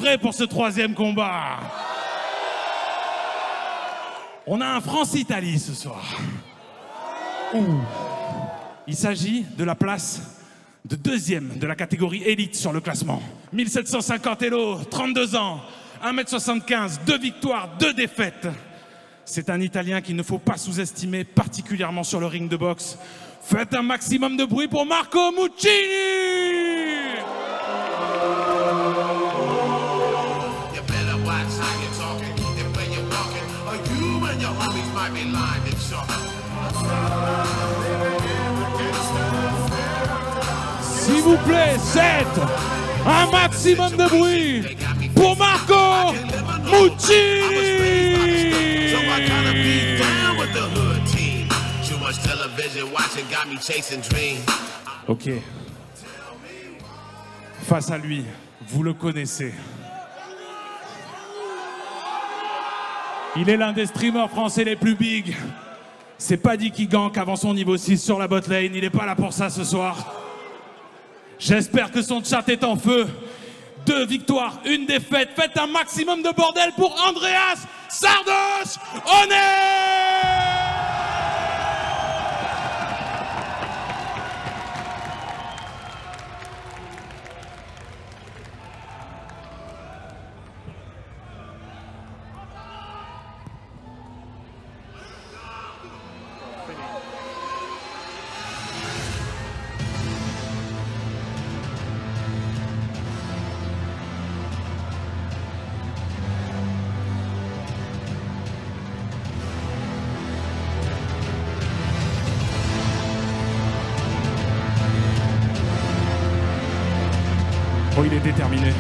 prêts pour ce troisième combat? On a un France-Italie ce soir. Ouh. Il s'agit de la place de deuxième de la catégorie élite sur le classement. 1750 Elo, 32 ans, 1m75, 2 victoires, 2 défaites. C'est un Italien qu'il ne faut pas sous-estimer, particulièrement sur le ring de boxe. Faites un maximum de bruit pour Marco Muccini! S'il vous plaît, 7, un maximum de bruit pour Marco Muccini! Ok. Face à lui, vous le connaissez. Il est l'un des streamers français les plus big. C'est pas dit qu'il gank avant son niveau 6 sur la botlane. Il n'est pas là pour ça ce soir. J'espère que son chat est en feu. 2 victoires, 1 défaite. Faites un maximum de bordel pour Andreas Sardos One! Oh, il est déterminé.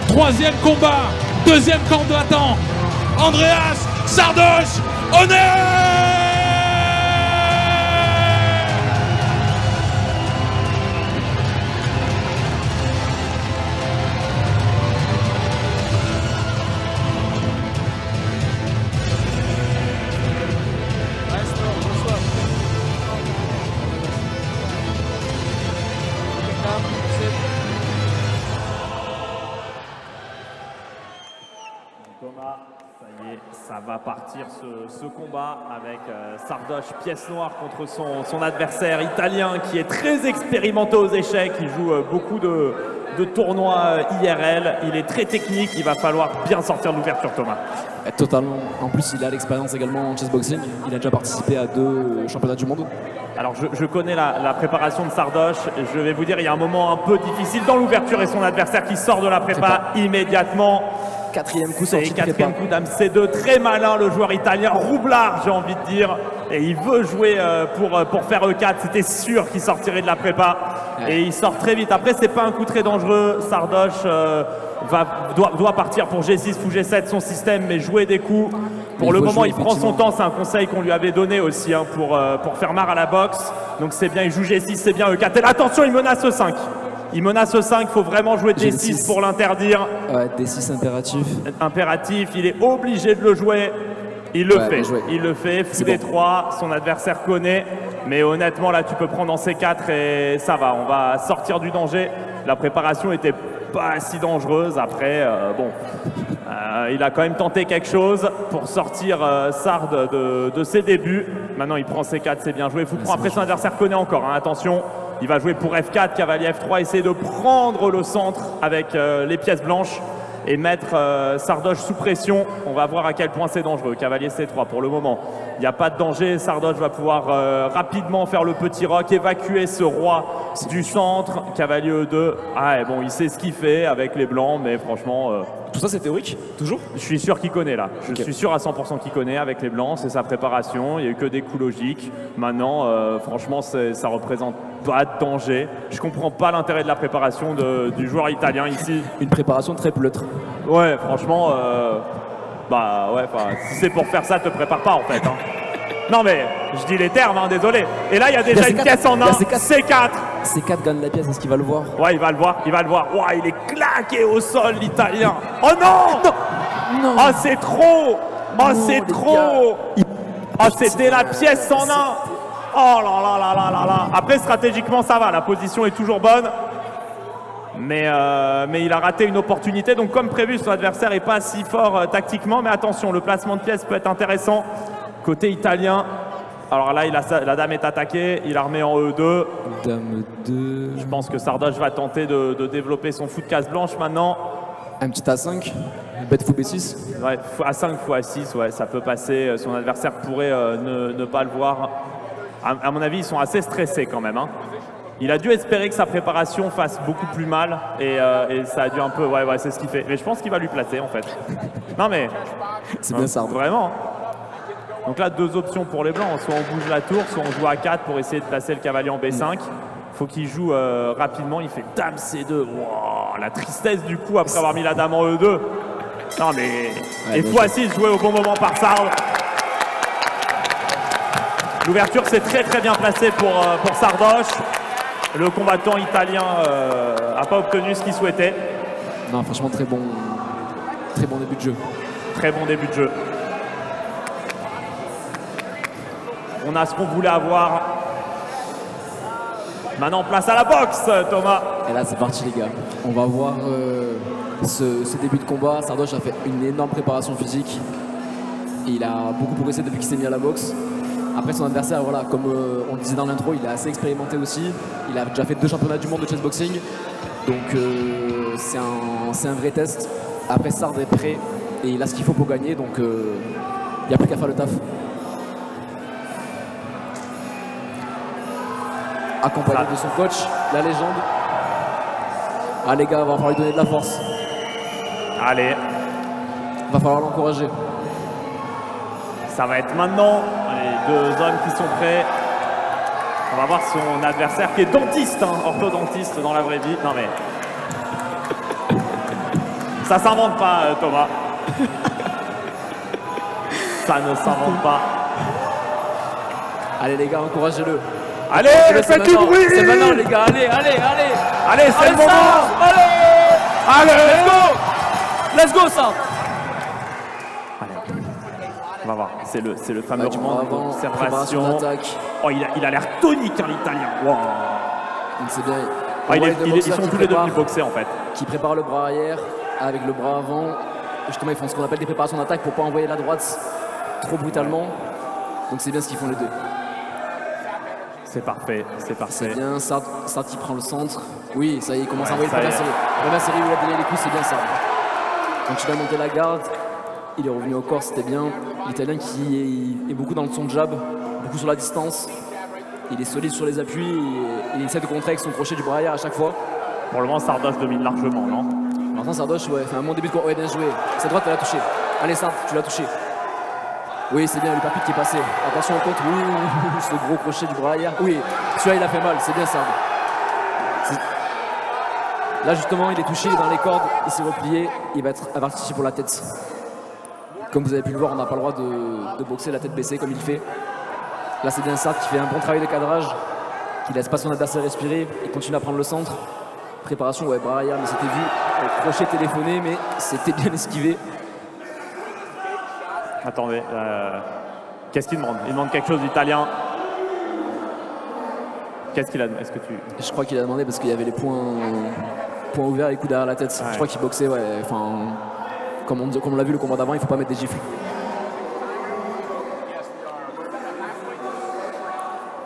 Troisième combat, deuxième combattant, Andreas Sardos One! Thomas, ça y est, ça va partir ce combat avec Sardos, pièce noire contre son adversaire italien qui est très expérimenté aux échecs. Il joue beaucoup de tournois IRL, il est très technique, il va falloir bien sortir de l'ouverture, Thomas. Totalement. En plus, il a l'expérience également en chessboxing. Il a déjà participé à 2 championnats du monde. Alors, je connais la préparation de Sardos. Je vais vous dire, il y a un moment un peu difficile dans l'ouverture et son adversaire qui sort de la prépa immédiatement. Quatrième coup sorti de prépa. Quatrième coup dame C2. Très malin, le joueur italien. Roublard, j'ai envie de dire. Et il veut jouer pour faire E4. C'était sûr qu'il sortirait de la prépa. Ouais. Et il sort très vite. Après, c'est pas un coup très dangereux. Sardos doit partir pour G6 ou G7, son système, mais jouer des coups. Pour le moment, il prend son temps. C'est un conseil qu'on lui avait donné aussi hein, pour faire marre à la boxe. Donc c'est bien, il joue G6, c'est bien E4. Et attention, il menace E5. Il menace E5, il faut vraiment jouer D6 pour l'interdire. Ouais, D6 impératif. Impératif, il est obligé de le jouer. Il le fait, il le fait. Fou D3, son adversaire connaît. Mais honnêtement, là, tu peux prendre en C4 et ça va. On va sortir du danger. La préparation était pas si dangereuse. Après, bon, il a quand même tenté quelque chose pour sortir Sard de ses débuts. Maintenant, il prend C4, c'est bien joué. Fou prend. Après, son adversaire connaît encore. Hein, attention. Il va jouer pour F4, cavalier F3, essayer de prendre le centre avec les pièces blanches et mettre Sardos sous pression. On va voir à quel point c'est dangereux. Cavalier C3 pour le moment. Il n'y a pas de danger. Sardos va pouvoir rapidement faire le petit rock, évacuer ce roi du centre. Cavalier E2. Ah, bon, il sait ce qu'il fait avec les blancs, mais franchement... Tout ça, c'est théorique, toujours? Je suis sûr qu'il connaît là. Je suis sûr à 100% qu'il connaît avec les blancs. C'est sa préparation. Il n'y a eu que des coups logiques. Maintenant, franchement, ça représente pas de danger. Je comprends pas l'intérêt de la préparation du joueur italien ici. Une préparation très pleutre. Ouais, franchement, bah ouais, si c'est pour faire ça, te prépare pas en fait. Hein. Non mais, je dis les termes, hein, désolé. Et là, il y a déjà une pièce en 1, C4. C4 gagne la pièce, est-ce qu'il va le voir? Ouais, il va le voir, il va le voir. Ouah, il est claqué au sol, l'Italien. Oh non, non. Oh, c'est trop. Oh, c'est trop. Oh, c'était la pièce en un. Oh là là là là là là. Après, stratégiquement, ça va. La position est toujours bonne. Mais il a raté une opportunité. Donc, comme prévu, son adversaire n'est pas si fort tactiquement. Mais attention, le placement de pièces peut être intéressant. Côté italien. Alors là, la dame est attaquée. Il la remet en E2. Dame 2. Je pense que Sardoche va tenter de développer son fou de case blanche maintenant. Un petit A5. Bête fou B6. Ouais, A5 ou A6, ouais, ça peut passer. Son adversaire pourrait ne pas le voir. À mon avis, ils sont assez stressés quand même. Hein. Il a dû espérer que sa préparation fasse beaucoup plus mal. Et ça a dû un peu... Ouais, c'est ce qu'il fait. Mais je pense qu'il va lui placer, en fait. Non, mais... C'est bien ça. Vraiment. Donc là, 2 options pour les blancs. Soit on bouge la tour, soit on joue A4 pour essayer de placer le cavalier en B5. Faut qu'il joue rapidement. Il fait dame C2. Wow, la tristesse du coup après avoir mis la dame en E2. Non, mais... Et fou A6 joué au bon moment par Sard. L'ouverture s'est très bien placée pour Sardoche. Le combattant italien n'a pas obtenu ce qu'il souhaitait. Non, franchement, très bon début de jeu. Très bon début de jeu. On a ce qu'on voulait avoir. Maintenant, place à la boxe, Thomas. Et là, c'est parti, les gars. On va voir ce début de combat. Sardoche a fait une énorme préparation physique. Et il a beaucoup progressé depuis qu'il s'est mis à la boxe. Après, son adversaire, voilà, comme on le disait dans l'intro, il est assez expérimenté aussi. Il a déjà fait 2 championnats du monde de chessboxing. Donc, c'est un vrai test. Après, Sard est prêt et il a ce qu'il faut pour gagner. Donc, il n'y a plus qu'à faire le taf. Accompagné de son coach, la légende. Ah, les gars, va falloir lui donner de la force. Allez. Va falloir l'encourager. Ça va être maintenant les 2 hommes qui sont prêts. On va voir son adversaire qui est dentiste, hein, orthodontiste dans la vraie vie. Non mais... Ça s'invente pas, Thomas. Ça ne s'invente pas. Allez les gars, encouragez-le. Allez, faites du bruit. C'est maintenant les gars, allez. Allez, c'est le moment. Allez, let's go ça. On va voir, c'est le fameux round d'observation. Oh, il a l'air tonique, hein, l'Italien. Wow. C'est bien. Ils sont tous les deux venus boxer en fait. Qui prépare le bras arrière avec le bras avant. Justement, ils font ce qu'on appelle des préparations d'attaque pour ne pas envoyer la droite trop brutalement. Donc c'est bien ce qu'ils font les deux. C'est parfait, c'est parfait. C'est bien, Sard qui prend le centre. Oui, ça y est, il commence à envoyer la première série. La première série où il a donné les coups, c'est bien ça. Quand il a monté la garde, il est revenu au corps, c'était bien. L'Italien qui est beaucoup dans son jab, beaucoup sur la distance. Il est solide sur les appuis et il essaie de contrer avec son crochet du bras arrière à chaque fois. Pour le moment, Sardoche domine largement, non? Maintenant, Sardoche, ouais, fait un bon début de combat. Ouais, bien joué. Sa droite, elle a touché. Allez, Sard, tu l'as touché. Oui, c'est bien, le percute qui est passé. Attention au compte. Oui, ce gros crochet du bras arrière. Oui, celui-là, il a fait mal. C'est bien, Sard. Là, justement, il est touché, il est dans les cordes. Il s'est replié. Il va être averti pour la tête. Comme vous avez pu le voir, on n'a pas le droit de boxer la tête baissée comme il fait. Là, c'est bien Sard qui fait un bon travail de cadrage, qui laisse pas son adversaire respirer. Il continue à prendre le centre. Préparation, ouais, bras arrière, mais c'était vu. Le crochet téléphoné, mais c'était bien esquivé. Attendez, qu'est-ce qu'il demande? Il demande quelque chose d'italien. Qu'est-ce qu'il a demandé? Je crois qu'il a demandé parce qu'il y avait les points ouverts, les coups derrière la tête. Ouais. Je crois qu'il boxait, ouais. Enfin, comme on l'a vu le combat d'avant, il ne faut pas mettre des gifles.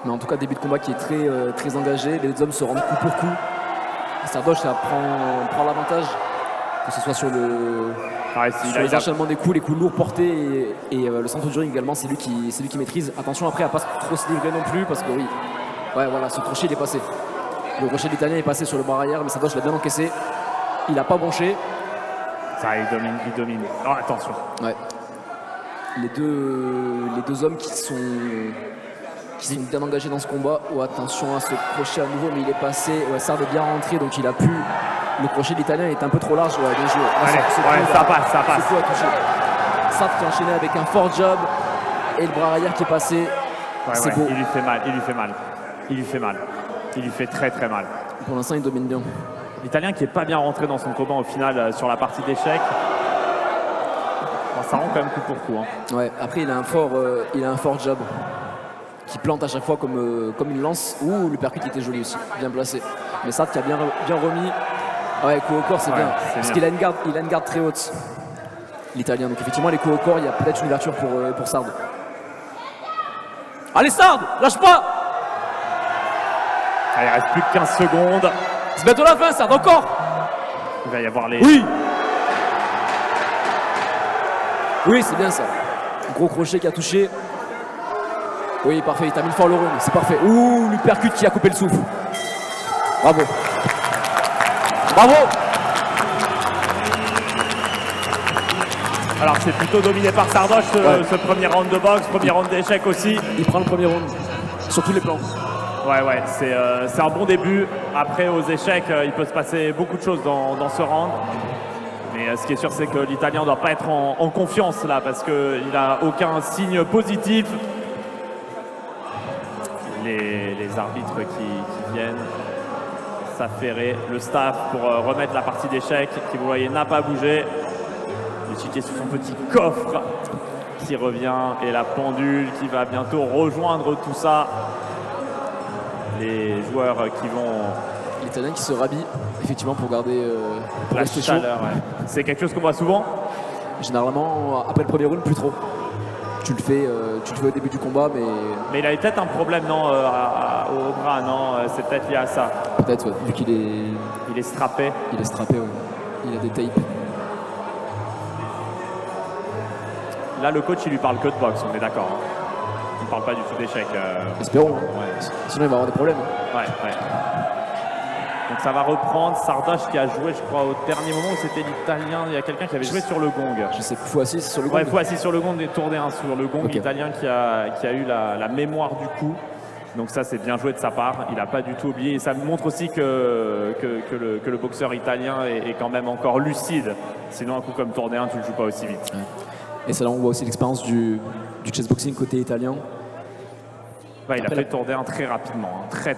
Mais en tout cas, début de combat qui est très engagé. Les hommes se rendent coup pour coup. Sardoche prend l'avantage, que ce soit sur les enchaînements des coups, les coups lourds portés et le centre du ring également, c'est lui qui maîtrise. Attention après à pas trop se livrer non plus parce que oui, ouais, voilà, ce crochet il est passé. Le crochet de l'Italien est passé sur le bras arrière, mais Sardoche l'a bien encaissé. Il n'a pas bronché. Ça, il domine. Oh, attention. Ouais. Les deux hommes qui sont bien engagés dans ce combat. Oh, attention à ce crochet à nouveau, mais il est passé. Ouais, Sard est bien rentré, donc il a pu. Le crochet de l'Italien est un peu trop large. Ouais, bien joué. Allez, ça passe. Sard qui a enchaîné avec un fort jab et le bras arrière qui est passé. Ouais, c'est beau. Il lui fait mal. Il lui fait très très mal. Pour l'instant, il domine bien. L'Italien qui n'est pas bien rentré dans son combat au final sur la partie d'échecs. Ça rend quand même coup pour coup. Hein. Ouais, après, il a un fort jab qui plante à chaque fois comme une lance. Ouh, le percute était joli aussi, bien placé. Mais Sard qui a bien remis. Ouais, coup au corps, c'est bien. Parce qu'il a une garde très haute, l'Italien. Donc effectivement, les coups au corps, il y a peut-être une ouverture pour Sard. Allez, Sard, lâche pas. Il reste plus que 15 secondes. C'est bientôt la fin, Sard, encore. Il va y avoir les... Oui. Oui, c'est bien ça. Gros crochet qui a touché. Oui, parfait, il termine fort le round, c'est parfait. Ouh, l'uppercut qui a coupé le souffle. Bravo. Bravo. Alors c'est plutôt dominé par Sardoche ce premier round de boxe, premier round d'échecs aussi. Il prend le premier round, sur tous les plans. Ouais, c'est un bon début. Après, aux échecs, il peut se passer beaucoup de choses dans ce round. Mais ce qui est sûr, c'est que l'Italien ne doit pas être en confiance là, parce qu'il n'a aucun signe positif. Les arbitres qui viennent s'affairer, le staff pour remettre la partie d'échecs, qui vous voyez n'a pas bougé. L'échiquier sur son petit coffre qui revient et la pendule qui va bientôt rejoindre tout ça. Les joueurs qui vont... L'Italien qui se rhabille, effectivement, pour garder la chaleur. Ouais. C'est quelque chose qu'on voit souvent. Généralement, après le premier round, plus trop. Tu le fais au début du combat, mais... Mais il avait peut-être un problème, non, au bras, non, c'est peut-être lié à ça. Peut-être, ouais, vu qu'il est... Il est strappé. Il est strappé, ouais. Il a des tapes. Là, le coach, il lui parle que de boxe, on est d'accord. Hein. Il ne parle pas du tout d'échecs. Espérons. Hein. Ouais. Sinon, il va avoir des problèmes. Hein. Ouais. Donc ça va reprendre. Sardoche qui a joué, je crois, au dernier moment où c'était l'Italien. Il y a quelqu'un qui avait joué sur le gong. Je sais, x6 sur le gong. Ouais, x6 sur le gong et tourné un sur le gong. Okay. L'Italien qui a eu la mémoire du coup. Donc ça, c'est bien joué de sa part. Il n'a pas du tout oublié. Et ça montre aussi que le boxeur italien est quand même encore lucide. Sinon, un coup comme tourné 1, tu ne le joues pas aussi vite. Ouais. Et c'est là où on voit aussi l'expérience du chessboxing côté italien. Ouais, il a fait tourner 1 très rapidement, hein. Très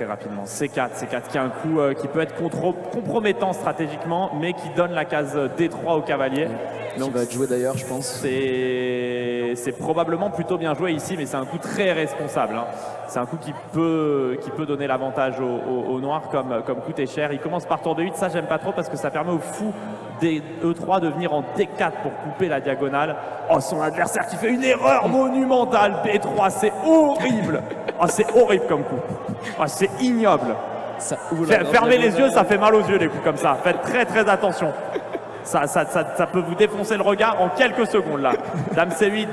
rapidement. C4 qui a un coup qui peut être compromettant stratégiquement, mais qui donne la case D3 au cavalier. Donc, qui va être joué d'ailleurs, je pense. C'est probablement plutôt bien joué ici, mais c'est un coup très responsable. Hein. C'est un coup qui peut donner l'avantage au noir comme coûter cher. Il commence par tour de 8, ça j'aime pas trop parce que ça permet au fou des E3 de venir en D4 pour couper la diagonale. Oh, son adversaire qui fait une erreur monumentale. B3, c'est horrible. Oh, c'est horrible comme coup. Oh, c'est ignoble. Fermez les yeux, ça fait mal aux yeux les coups comme ça. Faites très attention. Ça peut vous défoncer le regard en quelques secondes là. Dame C8,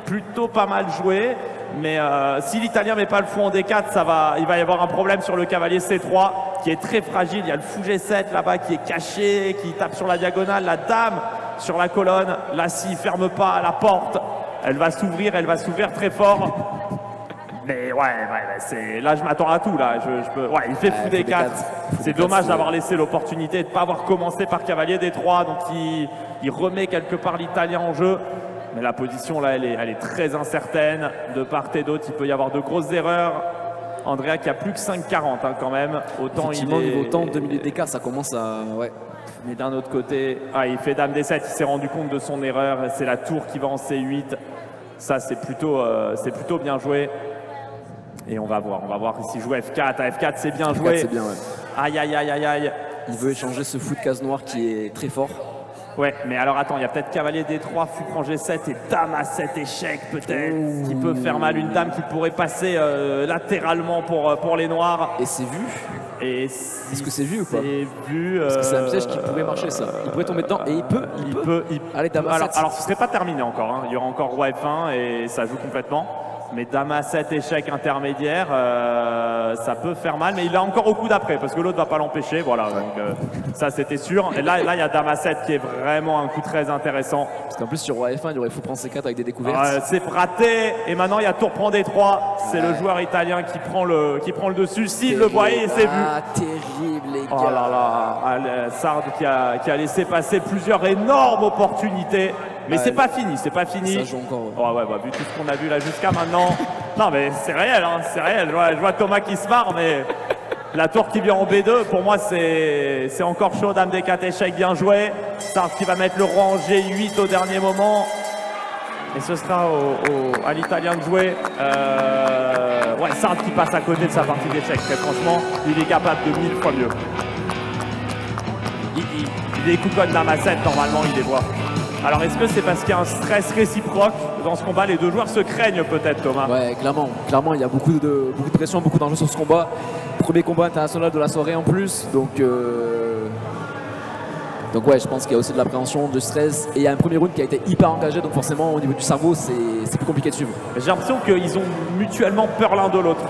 plutôt pas mal joué. Mais si l'Italien met pas le fou en D4, il va y avoir un problème sur le cavalier C3 qui est très fragile. Il y a le fou G7 là-bas qui est caché, qui tape sur la diagonale. La dame sur la colonne. Là, s'il ne ferme pas la porte, elle va s'ouvrir très fort. Mais là, je m'attends à tout. Là. Il fait fou D4. C'est dommage d'avoir laissé l'opportunité de ne pas avoir commencé par cavalier D3. Donc, il remet quelque part l'Italien en jeu. Mais la position, là, elle est très incertaine. De part et d'autre, il peut y avoir de grosses erreurs. Andrea qui a plus que 5,40 hein, quand même. Autant niveau temps, 2 minutes d'écart, ça commence à... Ouais. Mais d'un autre côté, il fait Dame D7. Il s'est rendu compte de son erreur. C'est la tour qui va en C8. Ça, c'est plutôt bien joué. Et on va voir s'il joue F4. À F4, c'est bien joué. C'est bien, ouais. Aïe. Il veut échanger ce fou de case noire qui est très fort. Ouais, mais alors attends, il y a peut-être cavalier D3, fou prend G7 et dame à 7 échec peut-être, qui peut faire mal. Une dame qui pourrait passer latéralement pour les noirs. Et c'est vu. Est-ce que c'est vu ou pas? C'est vu. Parce que c'est un piège qui pourrait marcher ça. Il pourrait tomber dedans et il peut. Allez, dame à 7. Alors ce serait pas terminé encore, hein. Il y aura encore roi F1 et ça joue complètement. Mais dame à 7 échec intermédiaire, ça peut faire mal, mais il a encore au coup d'après parce que l'autre va pas l'empêcher. Voilà, donc ça c'était sûr. Et là, il y a dame à 7 qui est vraiment un coup très intéressant. Parce qu'en plus sur roi F1, il aurait fou prendre C4 avec des découvertes. C'est raté. Et maintenant il y a tour prend D3. C'est le joueur italien qui prend le dessus. S'il le voyait, c'est vu. Ah, terrible les gars. Oh là là, Sard qui a laissé passer plusieurs énormes opportunités. Mais c'est pas fini. Ça joue encore. Ouais, vu tout ce qu'on a vu là jusqu'à maintenant. Non mais c'est réel, hein, c'est réel. Je vois Thomas qui se marre, mais La tour qui vient en B2, pour moi, c'est encore chaud. Dame des 4 échecs, bien joué. Sard qui va mettre le roi en G8 au dernier moment. Et ce sera à l'Italien de jouer. Ouais, Sard qui passe à côté de sa partie d'échecs. Franchement, il est capable de 1000 fois mieux. Il écoute comme Dame à 7, normalement, il les voit. Alors, est-ce que c'est parce qu'il y a un stress réciproque dans ce combat? Les deux joueurs se craignent peut-être, Thomas. Ouais, clairement. Clairement, il y a beaucoup de pression, beaucoup d'enjeux sur ce combat. Premier combat international de la soirée en plus. Donc ouais, je pense qu'il y a aussi de l'appréhension, du stress. Et il y a un premier round qui a été hyper engagé. Donc forcément, au niveau du cerveau, c'est plus compliqué de suivre. J'ai l'impression qu'ils ont mutuellement peur l'un de l'autre.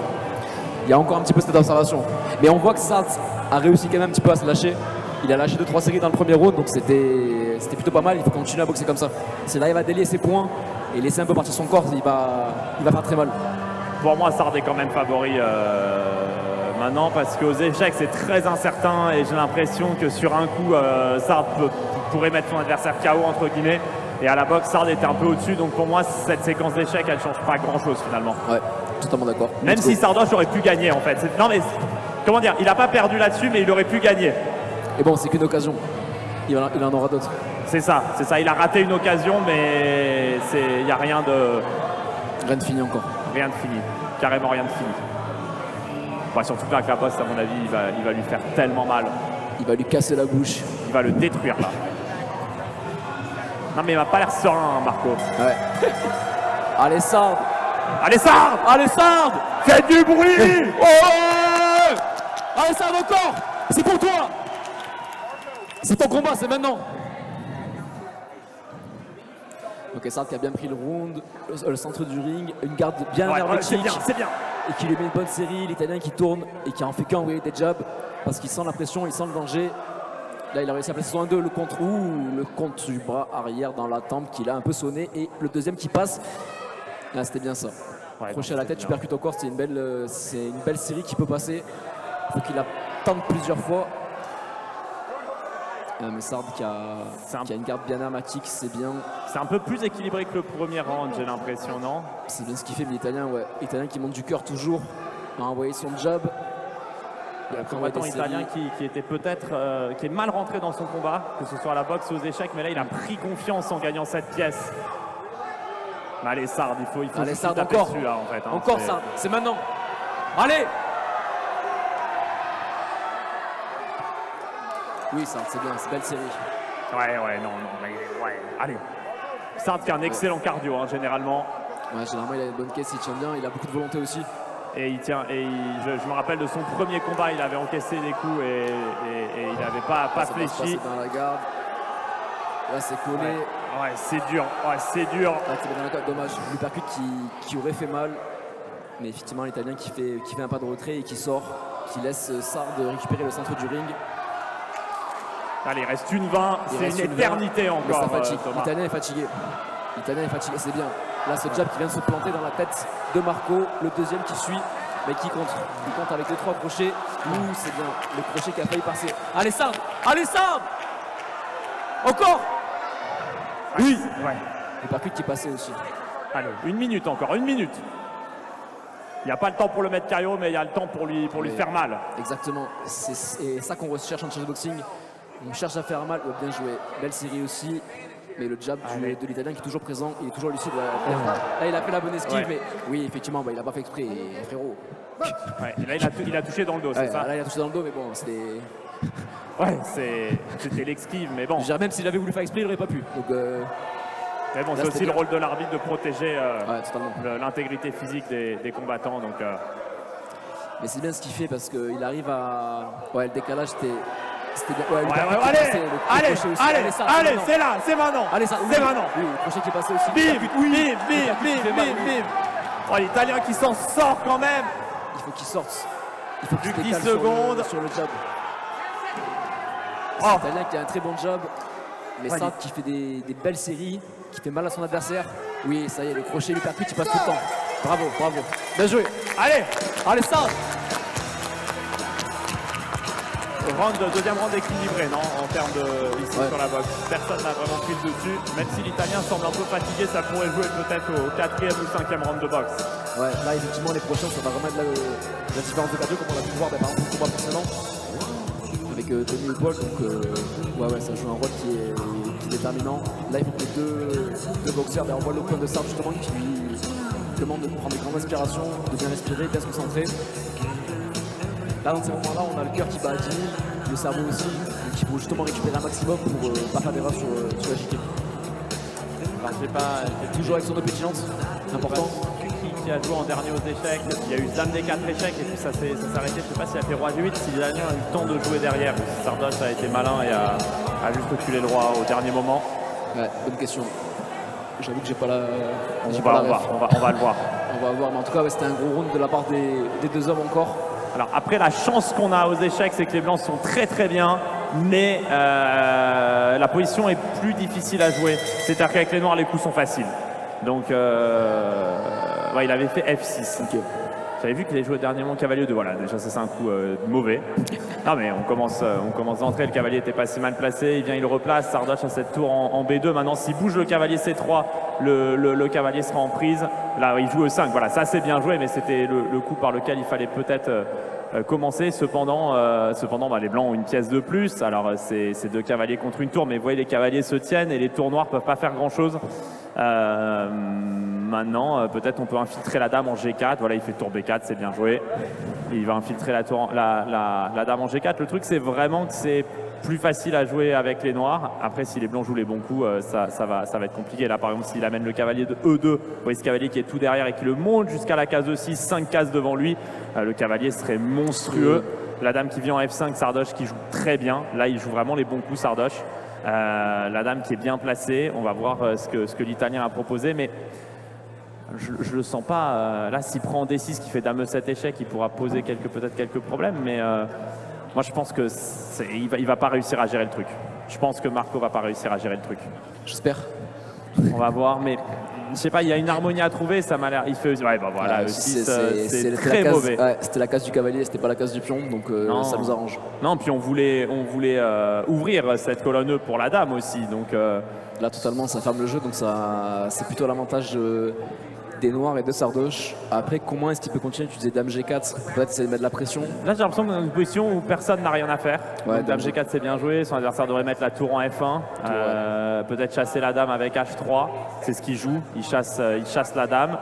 Il y a encore un petit peu cette observation. Mais on voit que Sard a réussi quand même un petit peu à se lâcher. Il a lâché 2-3 séries dans le premier round, donc c'était plutôt pas mal. Il faut continuer à boxer comme ça. S'il arrive à délier ses points et laisser un peu partir son corps, il va faire très mal. Pour moi, Sard est quand même favori maintenant parce qu'aux échecs, c'est très incertain et j'ai l'impression que sur un coup, Sard pourrait mettre son adversaire KO entre guillemets. Et à la boxe, Sard était un peu au-dessus. Donc pour moi, cette séquence d'échecs, elle ne change pas grand-chose finalement. Ouais, totalement d'accord. Même si Sardoche aurait pu gagner en fait. Non mais, comment dire, il n'a pas perdu là-dessus, mais il aurait pu gagner. Et bon, c'est qu'une occasion. Il en aura d'autres. C'est ça. Il a raté une occasion, mais il n'y a rien de... Rien de fini encore. Rien de fini. Carrément rien de fini. Enfin, surtout qu'avec la bosse, à mon avis, il va lui faire tellement mal. Il va lui casser la bouche. Il va le détruire là. Non mais il m'a pas l'air serein, Marco. Ouais. Allez, Sard. Allez, Sard. Allez, Sard. Faites du bruit. Oh, allez, Sard encore. C'est pour toi. C'est ton combat, c'est maintenant. Ok, Sard qui a bien pris le round, le centre du ring, une garde bien hermétique. C'est bien. Et qui lui met une bonne série, l'Italien qui tourne et qui en fait qu'envoyer des jabs parce qu'il sent la pression, il sent le danger. Là, il a réussi à placer son 1-2, le contre le contre du bras arrière dans la tempe qu'il a un peu sonné et le deuxième qui passe. Là, c'était bien ça. Ouais, crochet à la tête, tu percutes au corps, c'est une belle série qui peut passer. Il faut qu'il la tente plusieurs fois. Mais Sard qui a une garde bien hermétique, c'est bien. C'est un peu plus équilibré que le premier round, j'ai l'impression, non? C'est bien ce qu'il fait, mais l'Italien, ouais. L'Italien qui monte du cœur toujours, a envoyé son jab. Un combattant italien qui était peut-être qui est mal rentré dans son combat, que ce soit à la boxe ou aux échecs, mais là il a pris confiance en gagnant cette pièce. Mais allez, Sard, il faut allez, Sard, taper encore dessus, là, en fait, hein, encore Sard, c'est maintenant. Allez. Oui, Sard, c'est bien, c'est belle série. Ouais, non, mais ouais, allez. Sard qui a un excellent cardio, hein, généralement. Ouais, généralement il a une bonne caisse, il tient bien, il a beaucoup de volonté aussi. Et il tient, je me rappelle de son premier combat, il avait encaissé des coups et il n'avait pas fléchi. Dans la garde. Là, c'est collé. Ouais, c'est dur. Ouais, c'est dur. Dommage, l'uppercut qui aurait fait mal. Mais effectivement, l'Italien qui fait un pas de retrait et qui sort, qui laisse Sard récupérer le centre du ring. Allez, il reste une 20, c'est une éternité encore. L'Italien est fatigué. L'Italien est fatigué, c'est bien. Là, ce jab qui vient de se planter dans la tête de Marco, le deuxième qui suit, mais qui contre. Il compte avec les 3 crochets. C'est bien. Le crochet qui a failli passer. Allez, Sard. Allez, Sard. Encore. Oui. Ouais. Le percute qui est passé aussi. Allez, 1 minute encore, 1 minute. Il n'y a pas le temps pour le mettre KO, mais il y a le temps pour lui faire mal. Exactement. C'est ça qu'on recherche en boxing. On cherche à faire mal. Bien joué. Belle série aussi. Mais le jab de l'Italien qui est toujours présent, il est toujours lucide. Là, il a fait la bonne esquive, mais oui, effectivement, il n'a pas fait exprès, frérot. Ouais, et là, il a touché dans le dos, c'est ça? Là, il a touché dans le dos, mais bon, c'était... Ouais, c'était l'esquive, mais bon. Même s'il avait voulu faire exprès, il n'aurait pas pu. Donc, mais bon, c'est aussi le rôle de l'arbitre de protéger l'intégrité physique des combattants. Donc, mais c'est bien ce qu'il fait parce qu'il arrive à... Ouais, le décalage, c'était... Allez, c'est là, c'est maintenant. Allez, ça, c'est maintenant. Oui, le crochet qui est passé aussi. Bim. Oh, l'Italien qui s'en sort quand même. Il faut qu'il sorte. Il faut qu'il 10 secondes sur le jab. L'Italien qui a un très bon job. Mais Sard qui fait des belles séries, qui fait mal à son adversaire. Oui, ça y est, le crochet, l'uppercut, il passe tout le temps. Bravo. Bien joué. Allez, Sard. Deuxième round équilibré, non, en termes de ici sur la boxe. Personne n'a vraiment pris le dessus. Même si l'Italien semble un peu fatigué, ça pourrait jouer peut-être au 4e ou 5e round de boxe. Ouais, là effectivement les prochains, ça va vraiment être la différence de cardio comme on a pu le voir par exemple au combat précédent avec Tony et Paul. Donc ouais, ça joue un rôle qui est déterminant. Là il faut que les deux boxeurs, on voit le point de Sartre justement qui lui demande de prendre des grandes inspirations, de bien respirer, de bien se concentrer. Là, dans ces moments-là, on a le cœur qui bat à 10 000, le cerveau aussi, donc il faut justement récupérer un maximum pour pas faire d'erreur sur la JT. Toujours avec son obédience, important. Qui a joué en dernier aux échecs, il y a eu dame des 4 échecs et puis ça s'est arrêté. Je ne sais pas s'il a fait roi du 8, si l'Italien a eu le temps de jouer derrière. Sardoche a été malin et a juste reculé le roi au dernier moment. Ouais, bonne question. J'avoue que j'ai pas la. On va le voir. On va voir, mais en tout cas, ouais, c'était un gros round de la part des deux hommes encore. Alors après, la chance qu'on a aux échecs, c'est que les blancs sont très très bien, mais la position est plus difficile à jouer. C'est-à-dire qu'avec les noirs, les coups sont faciles. Donc, ouais, il avait fait F6. Okay. J'avais vu qu'il avait joué au dernier moment cavalier 2. Voilà, déjà ça c'est un coup mauvais. Non mais on commence d'entrer, le cavalier n'était pas si mal placé, il vient, il replace, Sardoche a cette tour en B2. Maintenant s'il bouge le cavalier C3, le cavalier sera en prise. Là il joue E5, voilà, ça c'est bien joué, mais c'était le coup par lequel il fallait peut-être commencer. Cependant, les blancs ont une pièce de plus. Alors c'est deux cavaliers contre une tour, mais vous voyez les cavaliers se tiennent et les tours noirs ne peuvent pas faire grand chose. Maintenant, peut-être on peut infiltrer la dame en G4. Voilà, il fait tour B4, c'est bien joué. Et il va infiltrer la dame en G4. Le truc, c'est vraiment que c'est plus facile à jouer avec les noirs. Après, si les blancs jouent les bons coups, ça va être compliqué. Là, par exemple, s'il amène le cavalier de E2, vous voyez ce cavalier qui est tout derrière et qui le monte jusqu'à la case E6, 5 cases devant lui, le cavalier serait monstrueux. La dame qui vient en F5, Sardoche qui joue très bien. Là, il joue vraiment les bons coups, Sardoche. La dame qui est bien placée. On va voir ce que l'Italien a proposé, mais je le sens pas. Là, s'il prend D6 qui fait dame E7 échec, il pourra poser peut-être quelques problèmes, mais moi je pense que il va pas réussir à gérer le truc. Je pense que Marco va pas réussir à gérer le truc. J'espère. On va voir, mais je sais pas, il y a une harmonie à trouver, ça m'a l'air. Il fait. Ouais, bah voilà, c'est très mauvais. Ouais, c'était la case du cavalier, c'était pas la case du pion, donc ça nous arrange. Non, puis on voulait ouvrir cette colonne E pour la dame aussi, donc. Là, totalement, ça ferme le jeu, donc c'est plutôt l'avantage des noirs et de Sardoche. Après, comment est-ce qu'il peut continuer? Tu disais dame G4, peut-être c'est de mettre de la pression. Là, j'ai l'impression qu'on est dans une position où personne n'a rien à faire. Ouais, dame G4, c'est bien joué. Son adversaire devrait mettre la tour en F1. Peut-être chasser la dame avec H3. C'est ce qu'il joue. Il chasse la dame.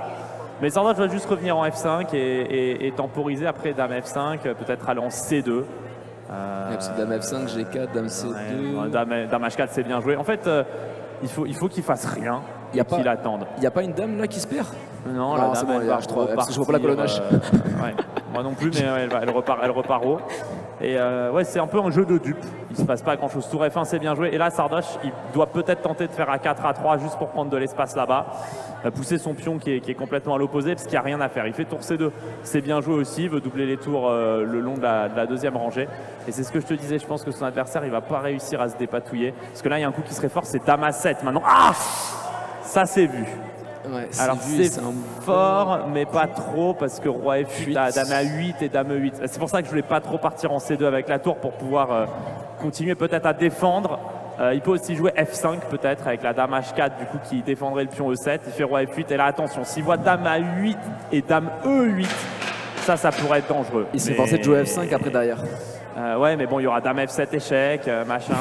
Mais Sardoche va juste revenir en F5 et temporiser après dame F5, peut-être aller en C2. Dame F5, G4, dame C2. Ouais, dame H4, c'est bien joué. En fait, il faut qu'il fasse rien. Qu'il attende. Il n'y a pas une dame là qui se perd? Non, la dame, elle va H3, parce que je vois pas la colonne H. Ouais, moi non plus, mais elle repart haut. Et ouais, c'est un peu un jeu de dupe. Il ne se passe pas grand chose. Tour F1, c'est bien joué. Et là, Sardoche, il doit peut-être tenter de faire A4, A3 juste pour prendre de l'espace là-bas. Pousser son pion qui est complètement à l'opposé parce qu'il n'y a rien à faire. Il fait tour C2, c'est bien joué aussi. Il veut doubler les tours le long de la deuxième rangée. Et c'est ce que je te disais, je pense que son adversaire, il ne va pas réussir à se dépatouiller. Parce que là, il y a un coup qui serait fort, c'est dame A7 maintenant. Ah! Ça, c'est vu. Ouais, alors c'est fort, mais pas trop, parce que roi F8, dame A8 et dame E8. C'est pour ça que je voulais pas trop partir en C2 avec la tour pour pouvoir continuer peut-être à défendre. Il peut aussi jouer F5 peut-être avec la dame H4 du coup qui défendrait le pion E7. Il fait roi F8 et là attention, s'il voit dame A8 et dame E8, ça pourrait être dangereux. Il s'est pensé de jouer F5 après derrière. Ouais, mais bon, il y aura dame F7 échec, machin,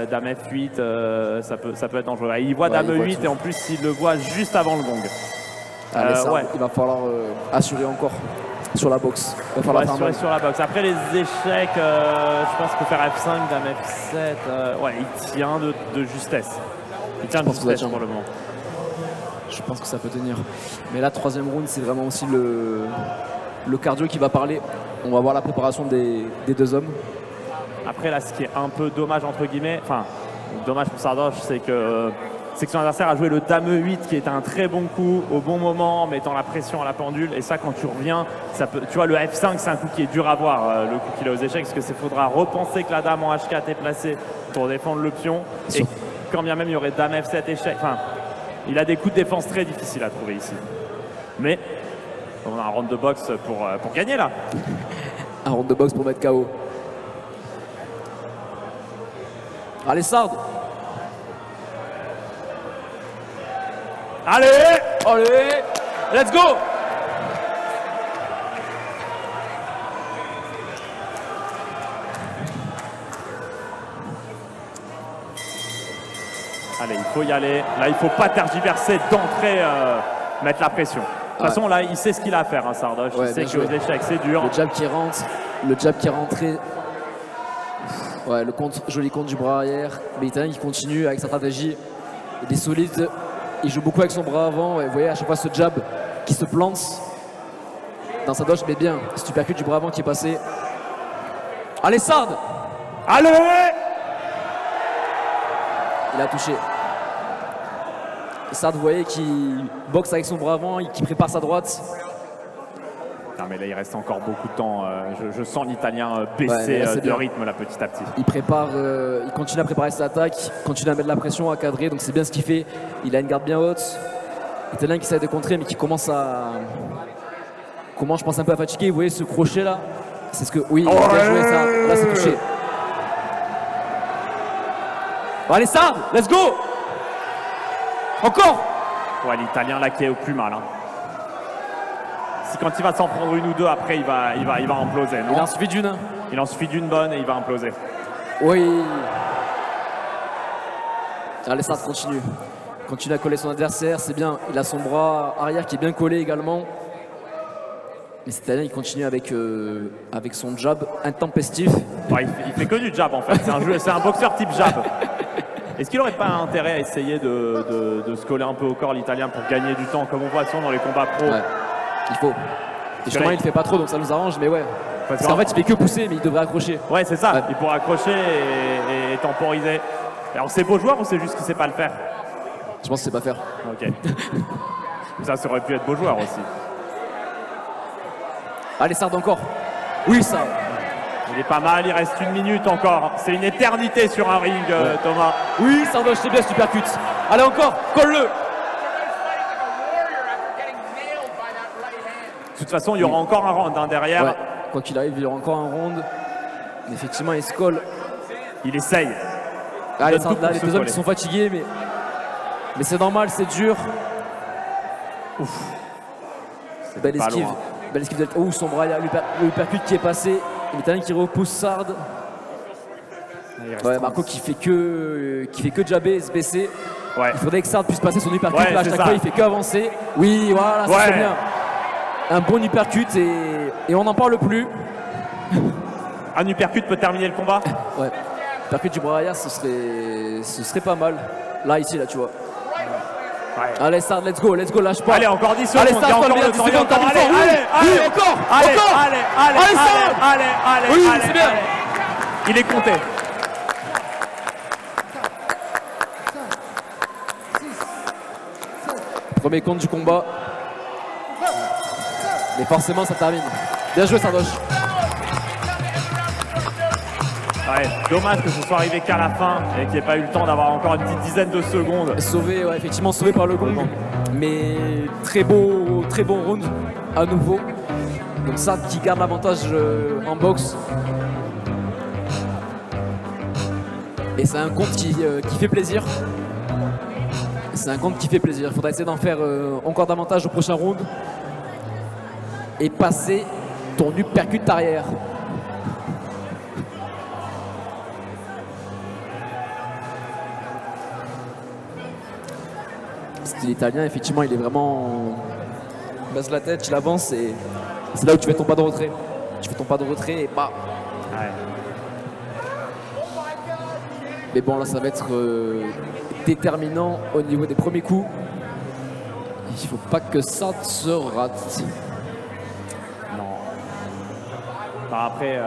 dame F8, ça peut être dangereux. Il voit dame E8 et en plus, il le voit juste avant le gong. Il va falloir assurer encore sur la boxe. Assurer sur la boxe. Après les échecs, je pense qu'il peut faire F5, dame F7. Ouais, il tient de justesse. Il tient de justesse pour le moment. Je pense que ça peut tenir. Mais là, troisième round, c'est vraiment aussi le cardio qui va parler. On va voir la préparation des deux hommes. Après, là, ce qui est un peu dommage, entre guillemets, enfin, dommage pour Sardoche, c'est que son adversaire a joué le dame E8, qui est un très bon coup, au bon moment, en mettant la pression à la pendule. Et ça, quand tu reviens, tu vois, le F5, c'est un coup qui est dur à voir, le coup qu'il a aux échecs, parce que faudra repenser que la dame en H4 est placée pour défendre le pion. Et quand bien même, il y aurait dame F7 échec. Enfin, il a des coups de défense très difficiles à trouver ici. Mais on a un round de boxe pour gagner là. Un round de boxe pour mettre KO. Allez, Sard. Allez! Allez, let's go! Allez, il faut y aller. Là, il ne faut pas tergiverser d'entrée, mettre la pression. De toute façon, là, il sait ce qu'il a à faire, hein, Sardoche. Ouais, il sait que l'échec, c'est dur. Le jab qui rentre, le jab qui est rentré. Ouais, le contre, joli contre du bras arrière. Mais l'Italien qui continue avec sa stratégie. Il est solide. Il joue beaucoup avec son bras avant. Ouais, vous voyez, à chaque fois, ce jab qui se plante dans sa doche, mais bien. Si tu percutes du bras avant qui est passé. Allez, Sard! Allez! Il a touché. Sard, vous voyez, qui boxe avec son bras avant, qui prépare sa droite. Non, mais là, il reste encore beaucoup de temps. Je sens l'Italien baisser de rythme là, petit à petit. Il prépare, il continue à préparer ses attaques, continue à mettre la pression, à cadrer. Donc c'est bien ce qu'il fait. Il a une garde bien haute. L'Italien qui essaie de contrer, mais qui commence, je pense, un peu à fatiguer. Vous voyez ce crochet là, c'est ce que. Oui, il a bien joué ça. Là, c'est touché. Bon, allez, Sard, let's go! Encore! Ouais, l'Italien là qui est au plus mal. Hein. Si quand il va s'en prendre une ou deux, après il va imploser. Non, il en suffit d'une. Il en suffit d'une bonne et il va imploser. Oui. Allez, Sard continue. Continue à coller son adversaire, c'est bien. Il a son bras arrière qui est bien collé également. Mais cet Italien, il continue avec son jab intempestif. Ouais, il fait que du jab en fait. C'est un boxeur type jab. Est-ce qu'il n'aurait pas intérêt à essayer de se coller un peu au corps l'Italien pour gagner du temps, comme on voit souvent dans les combats pro? Ouais, il faut. Et justement, il ne fait pas trop, donc ça nous arrange, mais ouais. Parce qu'en fait, il fait que pousser, mais il devrait accrocher. Ouais, c'est ça. Ouais. Il pourra accrocher et temporiser. Alors, c'est beau joueur ou c'est juste qu'il ne sait pas le faire? Je pense qu'il ne sait pas faire. Ok. Ça aurait pu être beau joueur aussi. Allez, Sard encore. Oui, Sard. Il est pas mal, il reste 1 minute encore. C'est une éternité sur un ring, ouais. Thomas. Oui, Sardoche, c'est bien, super cut. Allez, encore, colle-le. De toute façon, il y aura encore un round hein, derrière. Ouais. Quoi qu'il arrive, il y aura encore un round. Mais effectivement, il se colle. Il essaye. Allez, Sard, là, les deux hommes qui sont fatigués, mais c'est normal, c'est dur. Ouf. Belle esquive. Belle esquive de... Oh, son bras, il y a le percute qui est passé. L'Italien qui repousse Sard. Ouais, Marco qui fait que jabber et se baisser. Ouais. Il faudrait que Sard puisse passer son uppercut. Ouais, là, à chaque fois, il fait que avancer. Oui, voilà, ça c'est bien. Un bon uppercut et on n'en parle plus. Un uppercut peut terminer le combat. Ouais. Uppercut du bras arrière, ce serait pas mal. Là, ici, là, tu vois. Ouais. Allez, Sard, let's go, lâche pas. Allez, encore 10 secondes. Allez, Sard, encore 10 secondes. Allez, encore. Allez, oui, c'est bien. Il est compté. Premier compte du combat. Mais forcément, ça termine. Bien joué, Sardoche. Ouais, dommage que ce soit arrivé qu'à la fin et qu'il n'y ait pas eu le temps d'avoir encore une petite dizaine de secondes. Sauvé, ouais, effectivement sauvé par le gong. Mais très beau round à nouveau. Donc Sard qui garde l'avantage en boxe. Et c'est un compte qui fait plaisir. C'est un compte qui fait plaisir. Il faudra essayer d'en faire encore davantage au prochain round. Et passer ton uppercut arrière. L'Italien, effectivement, il est vraiment baisse la tête, il avance et c'est là où tu fais ton pas de retrait. Tu fais ton pas de retrait et bah. Ouais. Mais bon, là, ça va être déterminant au niveau des premiers coups. Il ne faut pas que ça se rate. Non. Enfin, après,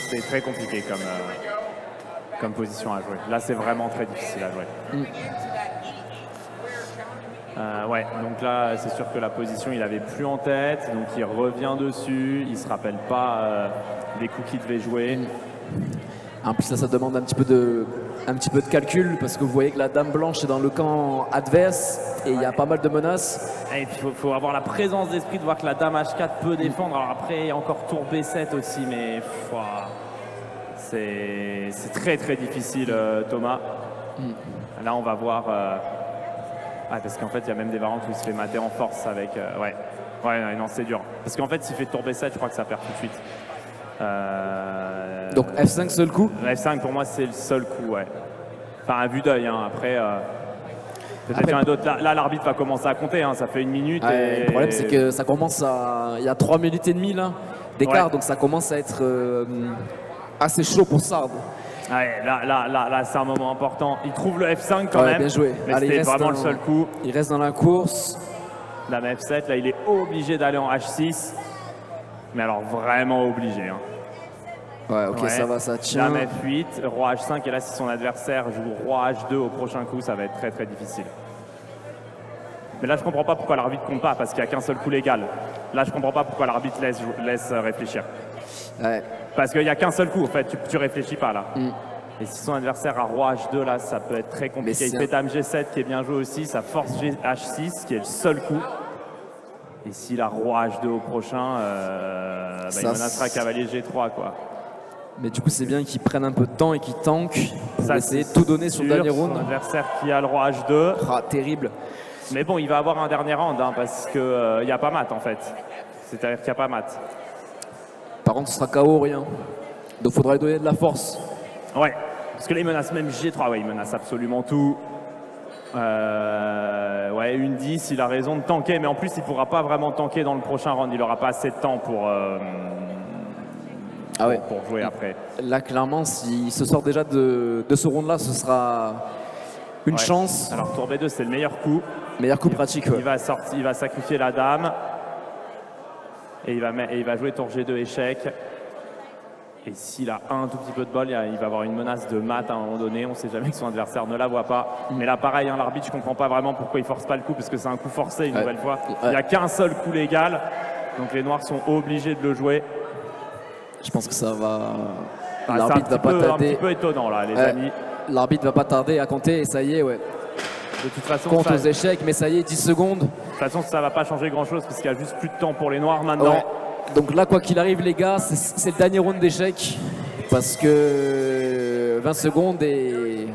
c'est très compliqué comme position à jouer. Là, c'est vraiment très difficile à jouer. Ouais, donc là, c'est sûr que la position, il avait plus en tête, donc il revient dessus, il se rappelle pas des coups qu'il devait jouer. En plus, là, ça demande un petit peu de calcul, parce que vous voyez que la dame blanche est dans le camp adverse, et il y a pas mal de menaces. Et puis, il faut avoir la présence d'esprit de voir que la dame H4 peut défendre. Alors après, il y a encore tour B7 aussi, mais c'est très très difficile, Thomas. Là, on va voir. Parce qu'en fait, il y a même des variantes où il se fait mater en force avec. Ouais, non, c'est dur. Parce qu'en fait, s'il fait tour B7, je crois que ça perd tout de suite. Donc F5 seul coup. F5 pour moi c'est le seul coup, ouais. Enfin un vue d'œil, hein. Après peut-être qu'il y en a d'autres. Là l'arbitre va commencer à compter, hein. Ça fait 1 minute. Et... Le problème c'est que ça commence à... Il y a 3 minutes et demie là d'écart, donc ça commence à être assez chaud pour Sard. Ouais, là c'est un moment important. Il trouve le F5 quand même. Bien joué. Mais c'était vraiment le seul coup. Il reste dans la course. Dame F7, là il est obligé d'aller en H6. Mais alors vraiment obligé, hein. Ouais, ok, ça va, ça tient. Dame F8, Roi H5, et là si son adversaire joue Roi H2 au prochain coup, ça va être très très difficile. Mais là je comprends pas pourquoi l'arbitre compte pas, parce qu'il n'y a qu'un seul coup légal. Là je comprends pas pourquoi l'arbitre laisse réfléchir. Ouais. Parce qu'il n'y a qu'un seul coup, en fait, tu réfléchis pas là. Et si son adversaire a Roi H2, là ça peut être très compliqué. Il fait Dame G7 qui est bien joué aussi, ça force H6 qui est le seul coup. Et s'il a Roi H2 au prochain, il menacera cavalier G3 quoi. Mais du coup, c'est bien qu'ils prennent un peu de temps et qu'ils tankent pour essayer de tout donner sur le dernier round. Son adversaire qui a le Roi H2. Terrible. Mais bon, il va avoir un dernier round hein, parce qu'il n'y a pas mat en fait. C'est-à-dire qu'il n'y a pas mat. Par contre, ce sera KO, rien. Donc, il faudra lui donner de la force. Ouais, parce que là, il menace même G3. Ouais, il menace absolument tout. Ouais, une 10, il a raison de tanker. Mais en plus, il ne pourra pas vraiment tanker dans le prochain round. Il n'aura pas assez de temps pour jouer après. Là, clairement, s'il se sort déjà de ce round-là, ce sera une chance. Alors, tour B2, c'est le meilleur coup. Meilleur coup pratique. Il va sacrifier la dame. Et il va jouer tour G2 échec. Et s'il a un tout petit peu de bol, il va avoir une menace de mat à un moment donné. On ne sait jamais que son adversaire ne la voit pas. Mais là, pareil, hein, l'arbitre, je ne comprends pas vraiment pourquoi il ne force pas le coup, parce que c'est un coup forcé une nouvelle fois. Il n'y a qu'un seul coup légal. Donc les Noirs sont obligés de le jouer. Je pense que ça va. L'arbitre va pas tarder. Un petit peu étonnant là, les amis. L'arbitre va pas tarder à compter et ça y est, ouais. De toute façon, compte aux échecs, mais ça y est, 10 secondes. De toute façon, ça va pas changer grand chose parce qu'il y a juste plus de temps pour les Noirs maintenant. Ouais. Donc là, quoi qu'il arrive, les gars, c'est le dernier round d'échecs parce que 20 secondes et.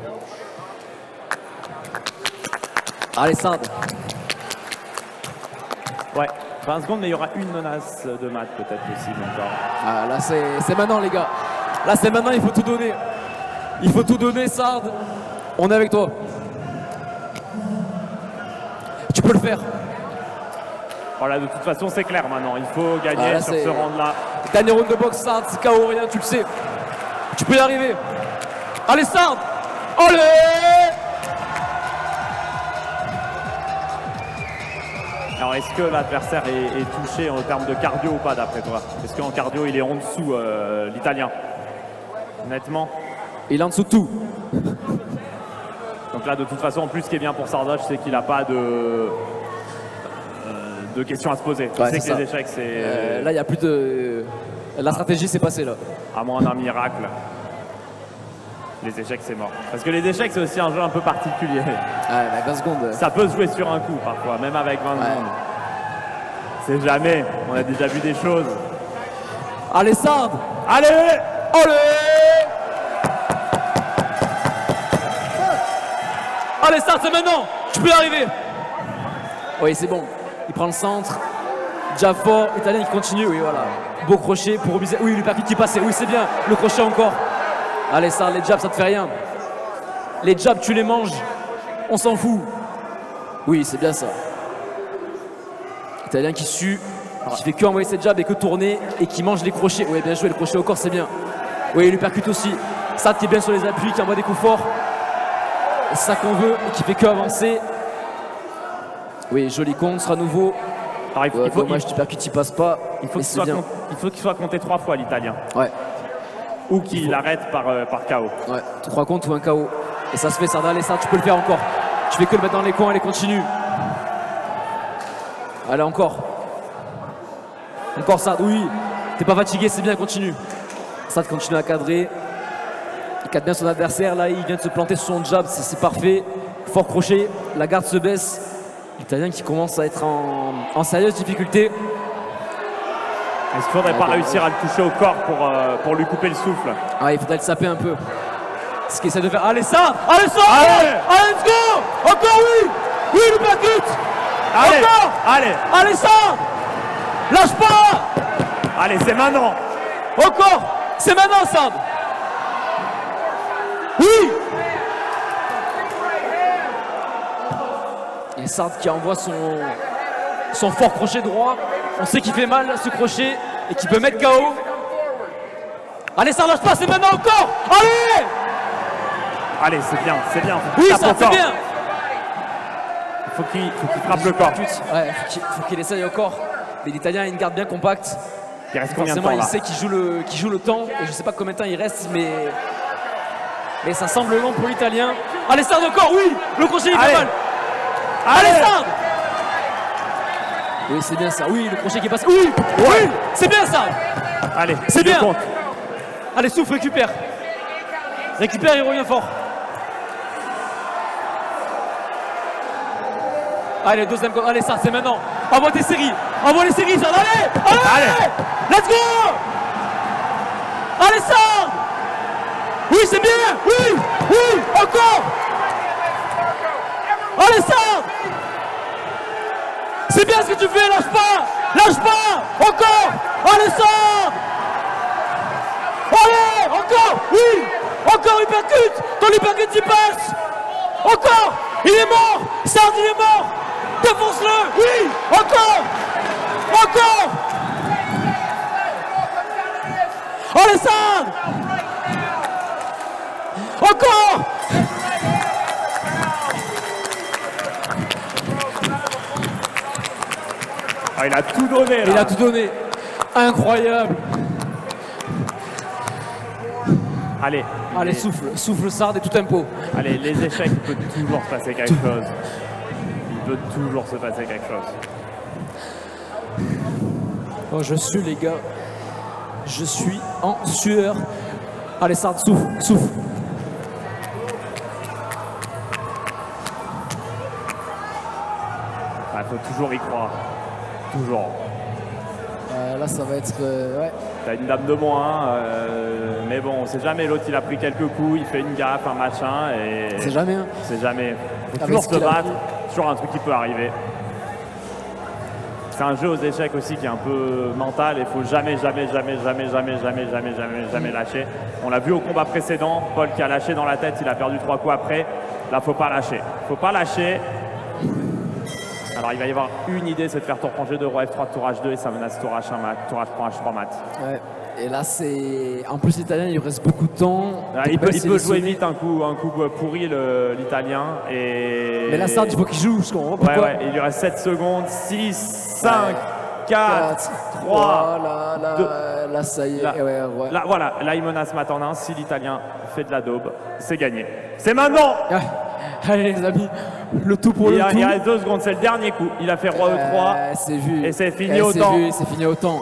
Allez, Sard. Ouais. 20 secondes, mais il y aura une menace de mat peut-être possible encore. Ah, là, c'est maintenant, les gars. Là, c'est maintenant, il faut tout donner. Il faut tout donner, Sard. On est avec toi. Tu peux le faire. Voilà, de toute façon, c'est clair maintenant. Il faut gagner sur ce round-là. Dernier round de boxe, Sard, c'est KO rien, tu le sais. Tu peux y arriver. Allez, Sard. Allez! Alors, est-ce que l'adversaire est touché en termes de cardio ou pas, d'après toi? Est-ce qu'en cardio, il est en dessous, l'Italien? Honnêtement? Il est en dessous de tout. Donc là, de toute façon, en plus, ce qui est bien pour Sardoche, c'est qu'il n'a pas de questions à se poser. Tu sais que les échecs, c'est... là, il n'y a plus de... La stratégie s'est passée, là. À moins d'un miracle. Les échecs, c'est mort. Parce que les échecs, c'est aussi un jeu un peu particulier. Ouais, 20 secondes. Ça peut se jouer sur un coup, parfois, même avec 20 secondes. C'est jamais. On a déjà vu des choses. Allez, Sard. Allez! Allez! Allez, Sard, c'est maintenant. Tu peux y arriver. Oui, c'est bon. Il prend le centre. Jab fort, italien qui continue. Oui, voilà. Beau crochet pour obliger. Oui, le percute qui passait. Oui, c'est bien. Le crochet encore. Allez, Sard, les jabs, ça te fait rien. Les jabs, tu les manges. On s'en fout. Oui, c'est bien ça. Italien qui sue, qui fait que envoyer ses jabs et que tourner et qui mange les crochets. Oui, bien joué, le crochet au corps, c'est bien. Oui, il lui percute aussi. Sard qui est bien sur les appuis, qui envoie des coups forts. C'est ça qu'on veut et qui fait que avancer. Oui, joli contre à nouveau. Alors, dommage, tu percutes, il passe pas. Il faut qu'il soit compté 3 fois, l'Italien. Ouais. Ou qu'il arrête par KO. Ouais, 3 comptes ou un KO. Et ça se fait, Sard. Allez, Sard, tu peux le faire encore. Tu fais que le mettre dans les coins, allez, continue. Allez, encore. Encore, Sard, oui. T'es pas fatigué, c'est bien, continue. Sard continue à cadrer. Il cadre bien son adversaire, là, il vient de se planter sur son jab, c'est parfait. Fort crochet, la garde se baisse. L'Italien qui commence à être en sérieuse difficulté. Est-ce qu'il faudrait pas réussir à le toucher au corps pour lui couper le souffle? Ah, il faudrait le saper un peu. Ce qu'il essaie de faire. Allez, ça! Allez, ça! Allez! Allez, let's go! Encore, oui! Oui, le percute! Allez! Encore! Allez! Allez, ça! Lâche pas! Allez, c'est maintenant! Encore! C'est maintenant, Sard! Oui! Et Sard qui envoie son fort crochet droit. On sait qu'il fait mal ce crochet et qu'il peut mettre KO. Allez, Sard, lâche pas, c'est maintenant encore! Allez! Allez, c'est bien, c'est bien. Oui, ça, c'est bien! Faut qu'il frappe le corps. Ouais, faut qu'il essaye au corps. Mais l'Italien a une garde bien compacte. Il reste combien de Forcément, temps, là? il sait qu'il joue le temps. Et je sais pas combien de temps il reste, mais ça semble long pour l'Italien. Allez, Sard encore, oui! Le crochet, il fait mal! Allez, Sard! Oui, c'est bien ça. Oui, le crochet qui passe. Oui! Oui! C'est bien, Sard! Allez, c'est bien! compte. Allez, souffle, récupère. Récupère, il revient fort. Allez, deuxième. Allez, Sard, c'est maintenant. Envoie tes séries. Envoie les séries, Sard. Allez! Allez! Let's go! Allez, Sard! Oui, c'est bien! Oui! Oui! Encore! Allez, Sard! C'est bien ce que tu fais, lâche pas! Lâche pas! Encore! Allez, Sard! Allez! Encore! Oui! Encore, il percute! Ton hypercute, il passe! Encore! Il est mort! Sard, il est mort! Défonce-le! Oui! Encore! Encore! Allez, Sard! Encore! Ah, il a tout donné, là. Il a tout donné. Incroyable. Allez. Allez, souffle Sard et tout tempo. Allez, les échecs, il peut toujours se passer quelque chose. Il peut toujours se passer quelque chose. Oh, je suis, les gars. Je suis en sueur. Allez, Sard, souffle. Il faut toujours y croire. Toujours. Là, ça va être... ouais. T'as une dame de moins, mais bon, on sait jamais. L'autre, il a pris quelques coups, il fait une gaffe, un machin, et... C'est jamais. Hein. C'est jamais. Faut Avec toujours ce se qu'il a battre pris. sur un truc qui peut arriver. C'est un jeu aux échecs aussi qui est un peu mental et il faut jamais lâcher. On l'a vu au combat précédent, Paul qui a lâché dans la tête, il a perdu 3 coups après. Là, faut pas lâcher. Faut pas lâcher. Alors il va y avoir une idée, c'est de faire tour rangé de roi F3, tour H2 et ça menace tour H1 mat, tour H3, H3 mat. Ouais. Et là c'est... En plus l'italien il reste beaucoup de temps. Là, il peut jouer vite un coup pourri l'italien. Et... Mais là Sard il faut qu'il joue, je comprends pas pourquoi. Ouais, il lui reste 7 secondes, 6, 5, 4, 3, là ça y est. Là, voilà, là il menace mat en 1, si l'italien fait de la daube, c'est gagné. C'est maintenant! Allez les amis, le tout pour le tout. Il reste 2 secondes, c'est le dernier coup. Il a fait roi E3 c'est vu. Et c'est fini au temps. C'est fini au temps.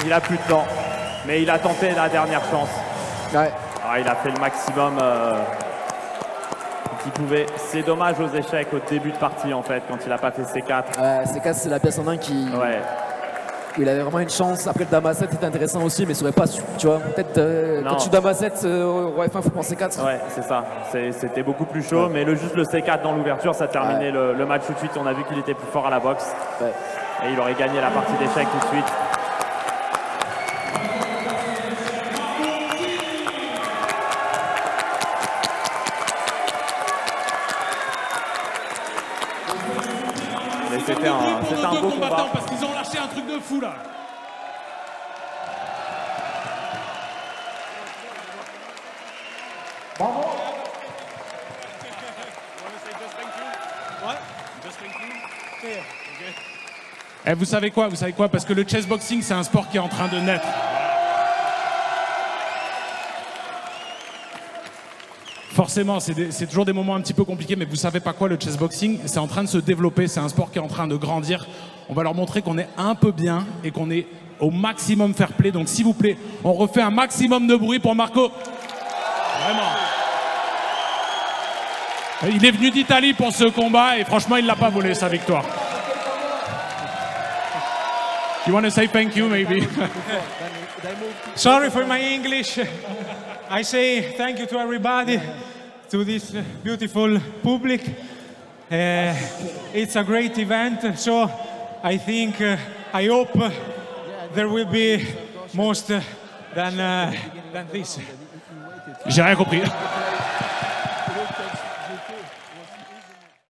Il a plus de temps, mais il a tenté la dernière chance. Ouais. Alors, il a fait le maximum qu'il pouvait. C'est dommage aux échecs au début de partie en fait, quand il n'a pas fait C4. C4 c'est la pièce en main qui... Ouais. Il avait vraiment une chance. Après le dame à 7 était intéressant aussi, mais ça aurait pas su, tu vois. Peut-être quand tu dame à 7, roi F1, faut prendre C4. Ouais, c'est ça. C'était beaucoup plus chaud, mais juste le C4 dans l'ouverture, ça terminait le match tout de suite. On a vu qu'il était plus fort à la boxe. Ouais. Et il aurait gagné la partie d'échecs tout de suite. Mais c'était un beau combat. Parce qu'ils ont lâché un truc de fou là. Bravo. Eh, vous savez quoi? Parce que le chessboxing, c'est un sport qui est en train de naître. Forcément, c'est toujours des moments un petit peu compliqués, mais vous savez pas quoi, le chessboxing, c'est en train de se développer, c'est un sport qui est en train de grandir. On va leur montrer qu'on est un peu bien et qu'on est au maximum fair play. Donc s'il vous plaît, on refait un maximum de bruit pour Marco. Vraiment. Il est venu d'Italie pour ce combat et franchement, il l'a pas volé, sa victoire. You want to say thank you, maybe? Sorry for my English. I say thank you to everybody, to this beautiful public. It's a great event, so I think, I hope there will be most than this. J'ai rien compris.